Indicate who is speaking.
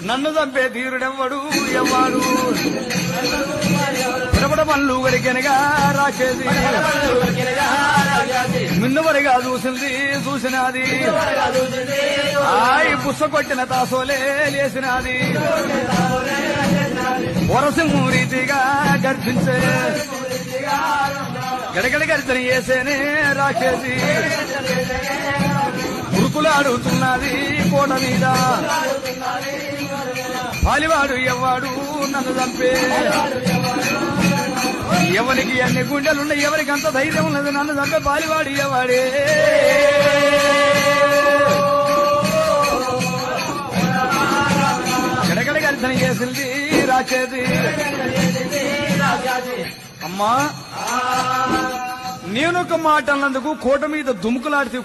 Speaker 1: నన్ను చంపే తీరుడెవ్వడు ఎవ్వాడు పిడపడ పనులు వరికెనగా రాసేది మిన్నవరిగా చూసినది ఆయి పుష్ప కొట్టిన తాసోలే లేసినది వరసింహు రీతిగా గర్జించే గడగడ గర్జన చేసేనే రాసేది ఉరుకులాడుతున్నది కోట మీద పాలివాడు ఎవ్వాడు నన్ను చంపే ఎవరికి అన్ని గుండెలున్నాయి ఎవరికి అంత ధైర్యం ఉన్నది నన్ను చంపే పాలివాడు ఎవ్వాడే గడగడ గర్జన చేసింది రాసేది అమ్మా నేనొక మాట అన్నందుకు కోట మీద దుముకులాడితే